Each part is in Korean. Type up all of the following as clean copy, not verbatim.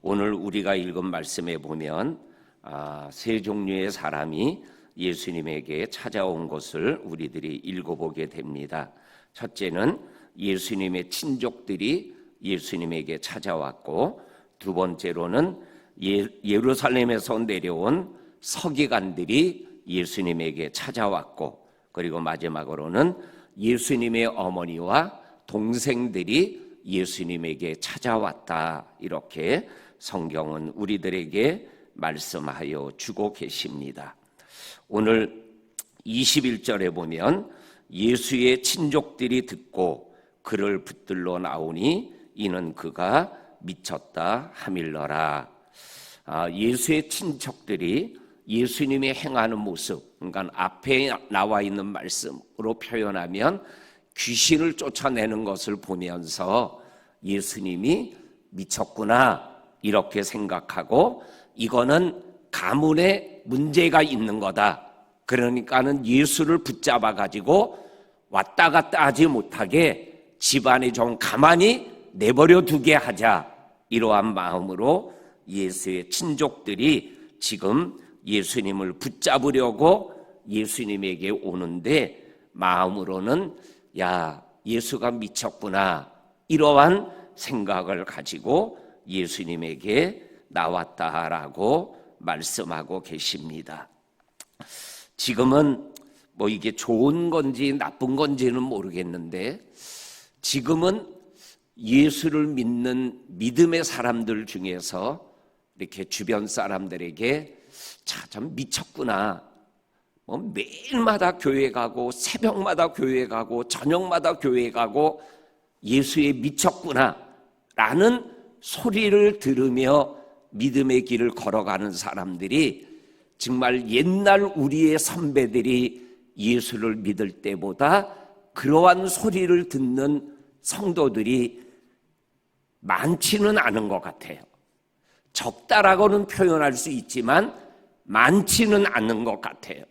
오늘 우리가 읽은 말씀에 보면 세 종류의 사람이 예수님에게 찾아온 것을 우리들이 읽어보게 됩니다. 첫째는 예수님의 친족들이 예수님에게 찾아왔고, 두 번째로는 예루살렘에서 내려온 서기관들이 예수님에게 찾아왔고, 그리고 마지막으로는 예수님의 어머니와 동생들이 예수님에게 찾아왔다. 이렇게 성경은 우리들에게 말씀하여 주고 계십니다. 오늘 21절에 보면 예수의 친족들이 듣고 그를 붙들러 나오니 이는 그가 미쳤다 하밀러라. 예수의 친척들이 예수님이 행하는 모습, 그러니까 앞에 나와 있는 말씀으로 표현하면 귀신을 쫓아내는 것을 보면서 예수님이 미쳤구나 이렇게 생각하고, 이거는 가문에 문제가 있는 거다. 그러니까는 예수를 붙잡아 가지고 왔다 갔다 하지 못하게 집안에 좀 가만히 내버려 두게 하자, 이러한 마음으로 예수의 친족들이 지금 예수님을 붙잡으려고 예수님에게 오는데, 마음으로는 야, 예수가 미쳤구나 이러한 생각을 가지고 예수님에게 나왔다라고 말씀하고 계십니다. 지금은 뭐 이게 좋은 건지 나쁜 건지는 모르겠는데, 지금은 예수를 믿는 믿음의 사람들 중에서 이렇게 주변 사람들에게 참 미쳤구나, 뭐 매일마다 교회 가고 새벽마다 교회 가고 저녁마다 교회 가고 예수에 미쳤구나 라는 소리를 들으며 믿음의 길을 걸어가는 사람들이 정말 옛날 우리의 선배들이 예수를 믿을 때보다 그러한 소리를 듣는 성도들이 많지는 않은 것 같아요. 적다라고는 표현할 수 있지만 많지는 않은 것 같아요.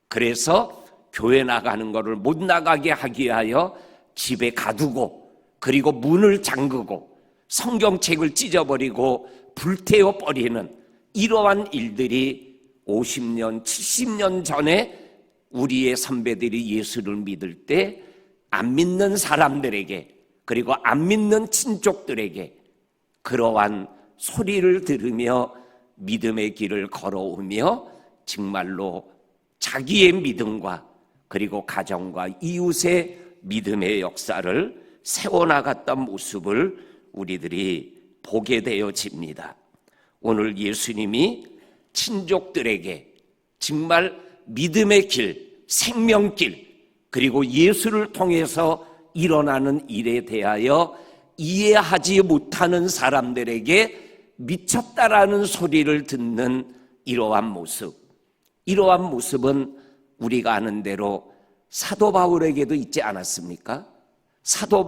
그래서 교회 나가는 것을 못 나가게 하기 위하여 집에 가두고, 그리고 문을 잠그고 성경책을 찢어버리고 불태워버리는 이러한 일들이 50년, 70년 전에 우리의 선배들이 예수를 믿을 때 안 믿는 사람들에게, 그리고 안 믿는 친족들에게 그러한 소리를 들으며 믿음의 길을 걸어오며 정말로 자기의 믿음과 그리고 가정과 이웃의 믿음의 역사를 세워나갔던 모습을 우리들이 보게 되어집니다. 오늘 예수님이 친족들에게 정말 믿음의 길, 생명길, 그리고 예수를 통해서 일어나는 일에 대하여 이해하지 못하는 사람들에게 미쳤다라는 소리를 듣는 이러한 모습은 우리가 아는 대로 사도 바울에게도 있지 않았습니까? 사도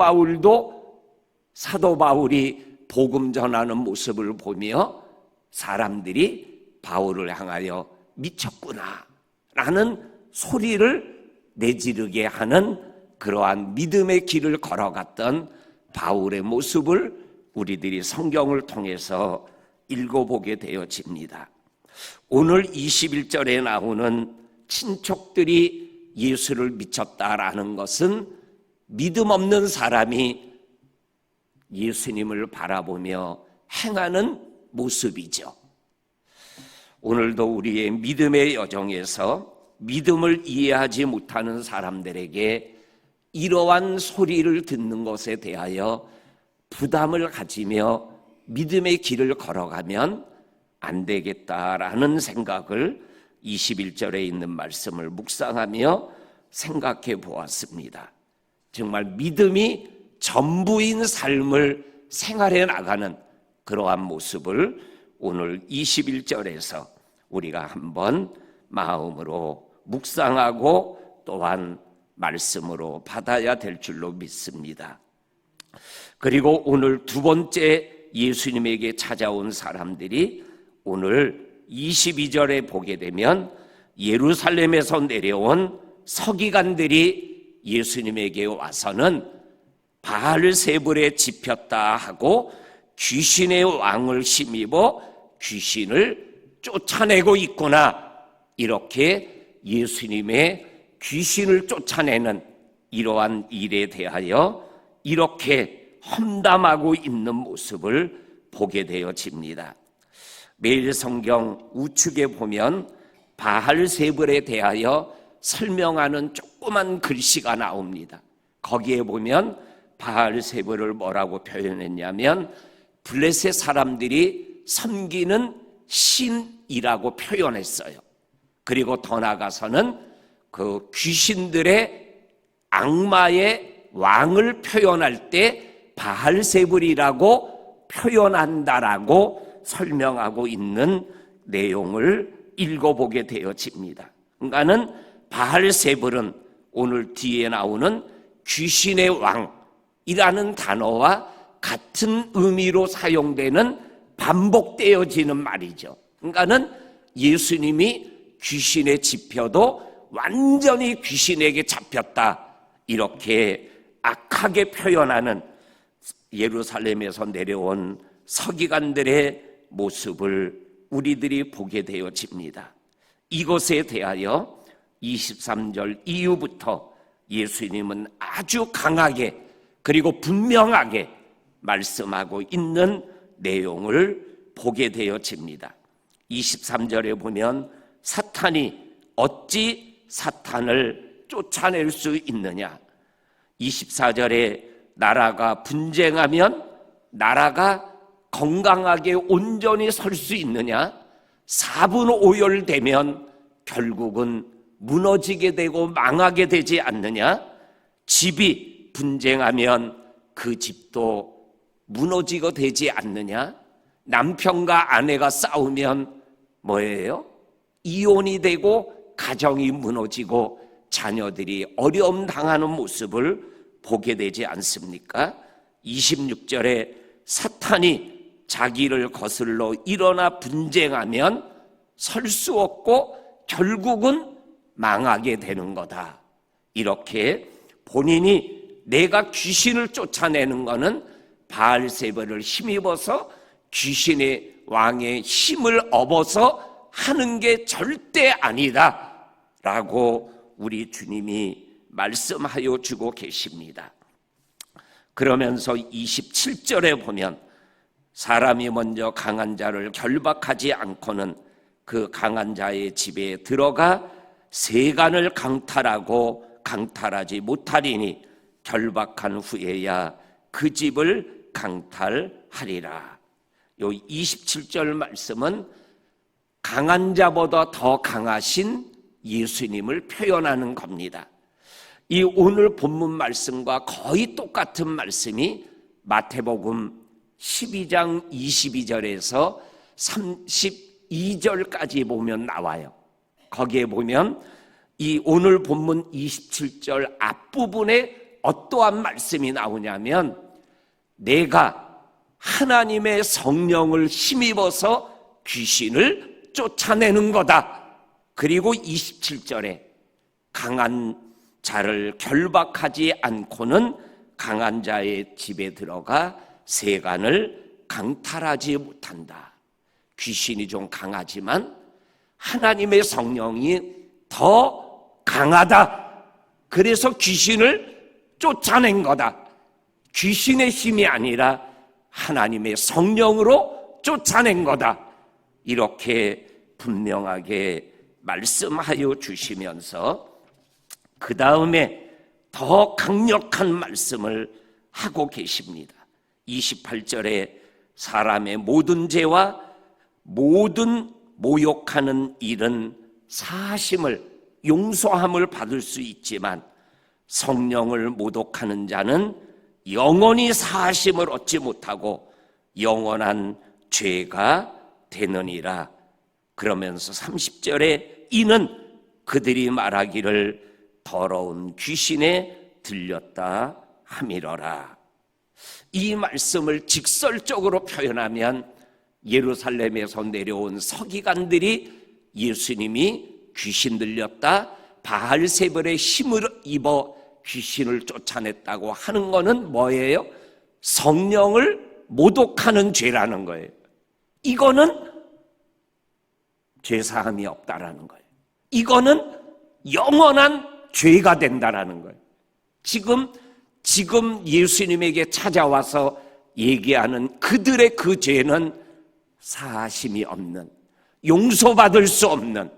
바울이 복음 전하는 모습을 보며 사람들이 바울을 향하여 미쳤구나 라는 소리를 내지르게 하는 그러한 믿음의 길을 걸어갔던 바울의 모습을 우리들이 성경을 통해서 읽어보게 되어집니다. 오늘 21절에 나오는 친척들이 예수를 미쳤다라는 것은 믿음 없는 사람이 예수님을 바라보며 행하는 모습이죠. 오늘도 우리의 믿음의 여정에서 믿음을 이해하지 못하는 사람들에게 이러한 소리를 듣는 것에 대하여 부담을 가지며 믿음의 길을 걸어가면 안 되겠다라는 생각을 21절에 있는 말씀을 묵상하며 생각해 보았습니다. 정말 믿음이 전부인 삶을 생활해 나가는 그러한 모습을 오늘 21절에서 우리가 한번 마음으로 묵상하고 또한 말씀으로 받아야 될 줄로 믿습니다. 그리고 오늘 두 번째 예수님에게 찾아온 사람들이 오늘 22절에 보게 되면 예루살렘에서 내려온 서기관들이 예수님에게 와서는 바알세불에 집혔다 하고 귀신의 왕을 힘입어 귀신을 쫓아내고 있구나. 이렇게 예수님의 귀신을 쫓아내는 이러한 일에 대하여 이렇게 험담하고 있는 모습을 보게 되어집니다. 매일 성경 우측에 보면 바알세불에 대하여 설명하는 조그만 글씨가 나옵니다. 거기에 보면 바알세불을 뭐라고 표현했냐면 블레셋 사람들이 섬기는 신이라고 표현했어요. 그리고 더 나아가서는 그 귀신들의 악마의 왕을 표현할 때 바알세불이라고 표현한다라고 설명하고 있는 내용을 읽어보게 되어집니다. 그러니까는 바알세불은 오늘 뒤에 나오는 귀신의 왕이라는 단어와 같은 의미로 사용되는 반복되어지는 말이죠. 그러니까는 예수님이 귀신에 집혀도 완전히 귀신에게 잡혔다, 이렇게 악하게 표현하는 예루살렘에서 내려온 서기관들의 모습을 우리들이 보게 되어집니다. 이것에 대하여 23절 이후부터 예수님은 아주 강하게 그리고 분명하게 말씀하고 있는 내용을 보게 되어집니다. 23절에 보면 사탄이 어찌 사탄을 쫓아낼 수 있느냐, 24절에 나라가 분쟁하면 나라가 건강하게 온전히 설 수 있느냐, 4분 5열 되면 결국은 무너지게 되고 망하게 되지 않느냐, 집이 분쟁하면 그 집도 무너지게 되지 않느냐, 남편과 아내가 싸우면 뭐예요? 이혼이 되고 가정이 무너지고 자녀들이 어려움 당하는 모습을 보게 되지 않습니까? 26절에 사탄이 자기를 거슬러 일어나 분쟁하면 설 수 없고 결국은 망하게 되는 거다. 이렇게 본인이 내가 귀신을 쫓아내는 것은 바알세불을 힘입어서 귀신의 왕의 힘을 업어서 하는 게 절대 아니다 라고 우리 주님이 말씀하여 주고 계십니다. 그러면서 27절에 보면 사람이 먼저 강한 자를 결박하지 않고는 그 강한 자의 집에 들어가 세간을 강탈하고 강탈하지 못하리니 결박한 후에야 그 집을 강탈하리라. 요 27절 말씀은 강한 자보다 더 강하신 예수님을 표현하는 겁니다. 이 오늘 본문 말씀과 거의 똑같은 말씀이 마태복음 12장 22절에서 32절까지 보면 나와요. 거기에 보면 이 오늘 본문 27절 앞부분에 어떠한 말씀이 나오냐면 내가 하나님의 성령을 힘입어서 귀신을 쫓아내는 거다. 그리고 27절에 강한 자를 결박하지 않고는 강한 자의 집에 들어가 세간을 강탈하지 못한다. 귀신이 좀 강하지만 하나님의 성령이 더 강하다. 그래서 귀신을 쫓아낸 거다. 귀신의 힘이 아니라 하나님의 성령으로 쫓아낸 거다. 이렇게 분명하게 말씀하여 주시면서 그 다음에 더 강력한 말씀을 하고 계십니다. 28절에 사람의 모든 죄와 모든 모욕하는 일은 사심을 용서함을 받을 수 있지만 성령을 모독하는 자는 영원히 사심을 얻지 못하고 영원한 죄가 되느니라. 그러면서 30절에 이는 그들이 말하기를 더러운 귀신에 들렸다 함이러라. 이 말씀을 직설적으로 표현하면 예루살렘에서 내려온 서기관들이 예수님이 귀신 들렸다, 바알세불의 힘을 입어 귀신을 쫓아냈다고 하는 것은 뭐예요? 성령을 모독하는 죄라는 거예요. 이거는 죄사함이 없다라는 거예요. 이거는 영원한 죄가 된다라는 거예요. 지금 예수님에게 찾아와서 얘기하는 그들의 그 죄는 사하심이 없는, 용서받을 수 없는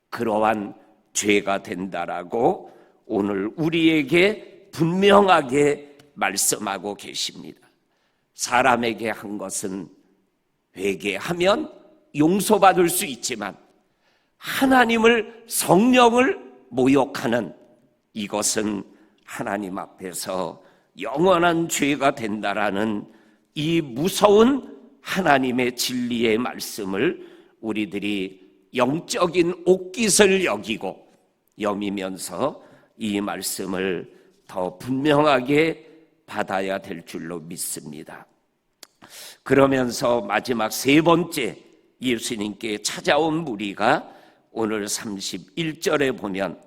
그러한 죄가 된다라고 오늘 우리에게 분명하게 말씀하고 계십니다. 사람에게 한 것은 회개하면 용서받을 수 있지만 하나님을, 성령을 모욕하는 이것은 하나님 앞에서 영원한 죄가 된다라는 이 무서운 하나님의 진리의 말씀을 우리들이 영적인 옥깃을 여기고 여미면서 이 말씀을 더 분명하게 받아야 될 줄로 믿습니다. 그러면서 마지막 세 번째 예수님께 찾아온 무리가 오늘 31절에 보면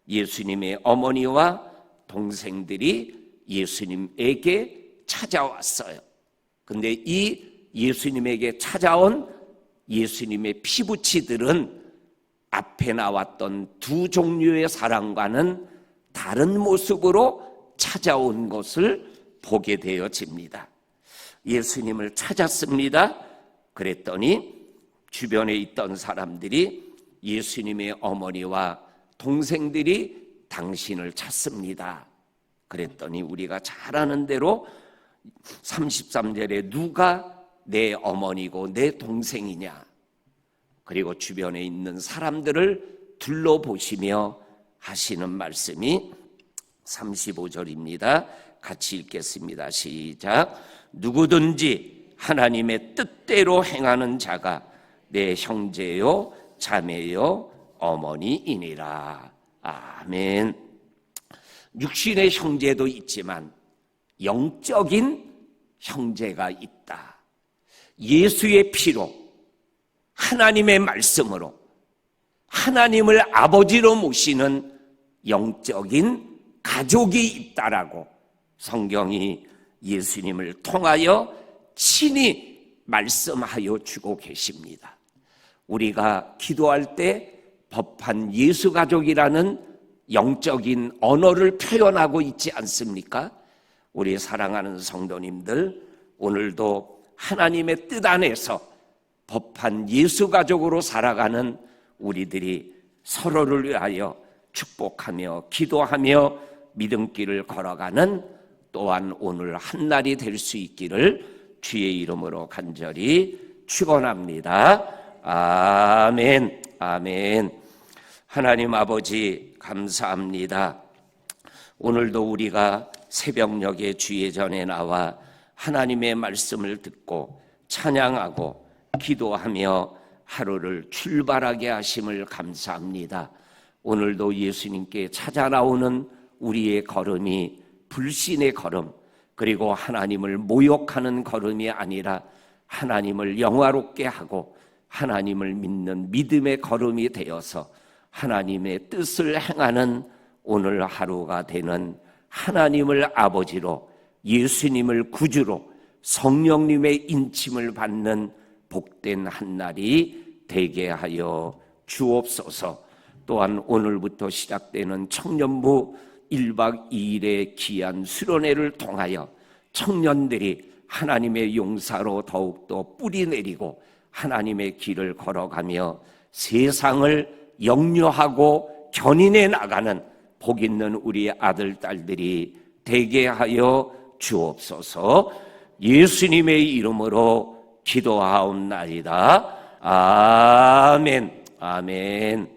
예수님의 어머니와 동생들이 예수님에게 찾아왔어요. 근데 이 예수님에게 찾아온 예수님의 피부치들은 앞에 나왔던 두 종류의 사람과는 다른 모습으로 찾아온 것을 보게 되어집니다. 예수님을 찾았습니다. 그랬더니 주변에 있던 사람들이 예수님의 어머니와 동생들이 당신을 찾습니다. 그랬더니 우리가 잘 아는 대로 33절에 누가 내 어머니고 내 동생이냐, 그리고 주변에 있는 사람들을 둘러보시며 하시는 말씀이 35절입니다. 같이 읽겠습니다. 시작. 누구든지 하나님의 뜻대로 행하는 자가 내 형제요 자매요 어머니이니라. 아멘. 육신의 형제도 있지만 영적인 형제가 있다. 예수의 피로, 하나님의 말씀으로 하나님을 아버지로 모시는 영적인 가족이 있다라고 성경이 예수님을 통하여 친히 말씀하여 주고 계십니다. 우리가 기도할 때 법한 예수 가족이라는 영적인 언어를 표현하고 있지 않습니까? 우리 사랑하는 성도님들, 오늘도 하나님의 뜻 안에서 법한 예수 가족으로 살아가는 우리들이 서로를 위하여 축복하며 기도하며 믿음길을 걸어가는 또한 오늘 한날이 될 수 있기를 주의 이름으로 간절히 축원합니다. 아멘. 아멘. 하나님 아버지 감사합니다. 오늘도 우리가 새벽녘에 주의 전에 나와 하나님의 말씀을 듣고 찬양하고 기도하며 하루를 출발하게 하심을 감사합니다. 오늘도 예수님께 찾아 나오는 우리의 걸음이 불신의 걸음, 그리고 하나님을 모욕하는 걸음이 아니라 하나님을 영화롭게 하고 하나님을 믿는 믿음의 걸음이 되어서 하나님의 뜻을 행하는 오늘 하루가 되는 하나님을 아버지로, 예수님을 구주로, 성령님의 인침을 받는 복된 한날이 되게 하여 주옵소서. 또한 오늘부터 시작되는 청년부 1박 2일의 귀한 수련회를 통하여 청년들이 하나님의 용사로 더욱더 뿌리 내리고 하나님의 길을 걸어가며 세상을 역류하고 견인해 나가는 복 있는 우리 아들, 딸들이 되게 하여 주옵소서. 예수님의 이름으로 기도하옵나이다. 아멘. 아멘.